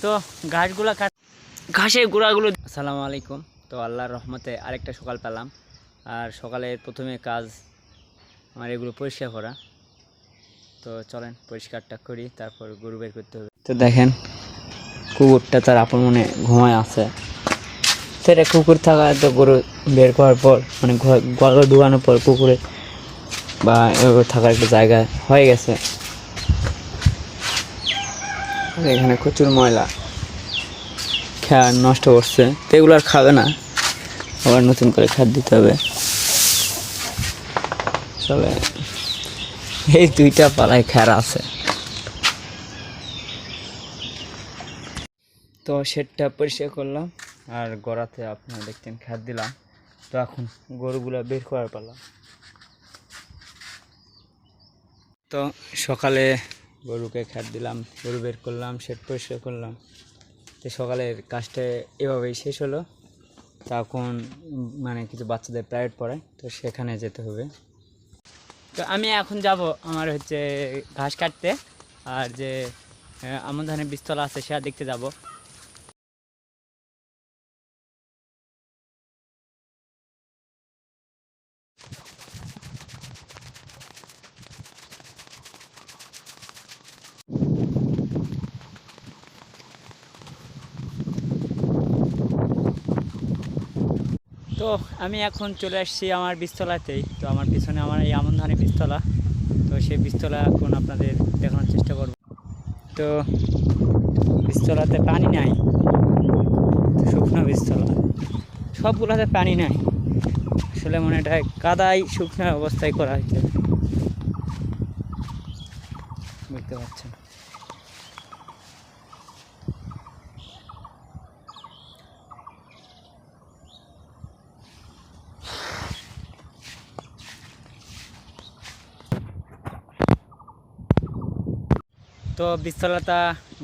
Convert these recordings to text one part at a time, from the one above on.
তো ঘাসগুলো ঘাসের গোড়াগুলো। আসসালামু আলাইকুম। তো আল্লাহর রহমতে আরেকটা সকাল পেলাম। আর সকালে প্রথমে কাজ আমার এগুলো পরিষ্কার করা। তো চলেন পরিষ্কারটা করি, তারপর গরু বের করতে হবে। তো দেখেন কুকুরটা তার আপন মনে ঘুমায় আছে। সেটা কুকুর থাকা তো গরু বের করার পর মানে ঘর ঢুকানোর পর কুকুরে বা থাকার একটা জায়গা হয়ে গেছে। এখানে প্রচুর ময়লা খেয়া নষ্ট করছে, তো এগুলো আর খাবে না, আবার নতুন করে খাদ দিতে হবে। তবে এই দুইটা পালায় খ্যার আছে। তো সেটটা পরিষ্কার করলাম আর গড়াতে আপনারা দেখতেন খ্যার দিলাম। তো এখন গরুগুলো বের করার পালা। তো সকালে গরুকে খ্যার দিলাম, গরু বের করলাম, সেট পরিষ্কার করলাম। তো সকালের কাজটা এভাবেই শেষ হলো। তখন মানে কিছু বাচ্চাদের প্রাইভেট পড়ায়, তো সেখানে যেতে হবে। তো আমি এখন যাব আমার হচ্ছে ঘাস কাটতে, আর যে আমন ধানের বীজতলা আছে সেটা দেখতে যাব। তো আমি এখন চলে আসছি আমার বীজতলাতেই। তো আমার পিছনে আমার এই আমন ধানের বীজতলা। তো সেই বীজতলা এখন আপনাদের দেখানোর চেষ্টা করব। তো বীজতলাতে পানি নাই, শুকনো বীজতলা, সবগুলোতে পানি নাই। আসলে মনে হয় কাদাই শুকনো অবস্থায় করা হয়েছে, বুঝতে পারছেন। তো বীজতলাটা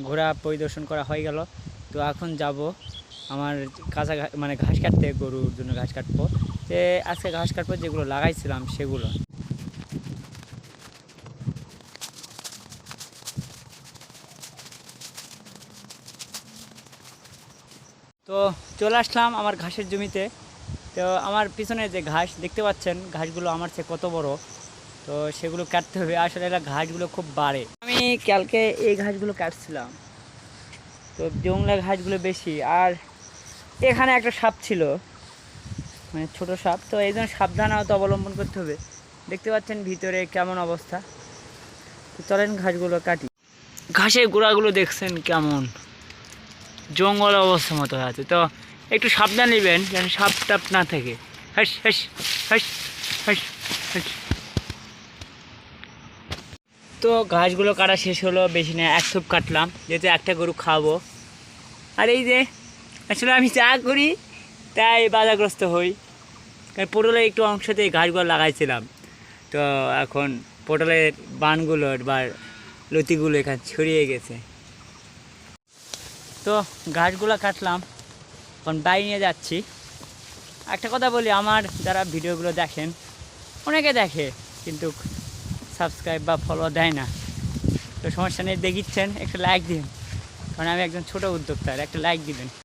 ঘোরা পরিদর্শন করা হয়ে গেল। তো এখন যাব আমার কাঁচা মানে ঘাস কাটতে, গরুর জন্য ঘাস কাটবো। তো আজকে ঘাস কাটবো যেগুলো লাগাইছিলাম সেগুলো। তো চলে আসলাম আমার ঘাসের জমিতে। তো আমার পিছনে যে ঘাস দেখতে পাচ্ছেন, ঘাসগুলো আমার চেয়ে কত বড়। তো সেগুলো কাটতে হবে। আসলে এরা ঘাসগুলো খুব বাড়ে। আমি কালকে এই ঘাসগুলো কাটছিলাম। তো জংলা ঘাসগুলো বেশি। আর এখানে একটা সাপ ছিল, মানে ছোট সাপ। তো এই জন্য সাবধানতা অবলম্বন করতে হবে। দেখতে পাচ্ছেন ভিতরে কেমন অবস্থা। তো চলেন ঘাসগুলো কাটি। ঘাসের গোড়াগুলো দেখছেন কেমন জঙ্গল অবস্থার মতো আছে। তো একটু সাবধান নেবেন যেন সাপ টাপ না থাকে। হাস হাস হাস হাস হাস। তো ঘাসগুলো কাটা শেষ হলো, বেশি না, এক থুপ কাটলাম, যেহেতু একটা গরু খাবো। আর এই যে আসলে আমি চা করি তাই বাধাগ্রস্ত হই, কারণ পটলের একটু অংশতে এই ঘাসগুলো লাগাইছিলাম। তো এখন পটলের বানগুলো বা লতিগুলো এখানে ছড়িয়ে গেছে। তো ঘাসগুলো কাটলাম, এখন বাড়ি নিয়ে যাচ্ছি। একটা কথা বলি, আমার যারা ভিডিওগুলো দেখেন, অনেকে দেখে কিন্তু সাবস্ক্রাইব বা ফলো দেয় না। তো সমস্যা নেই, দেখিচ্ছেন, একটা লাইক দিন, কারণ আমি একজন ছোটো উদ্যোক্তা, একটা লাইক দিবেন।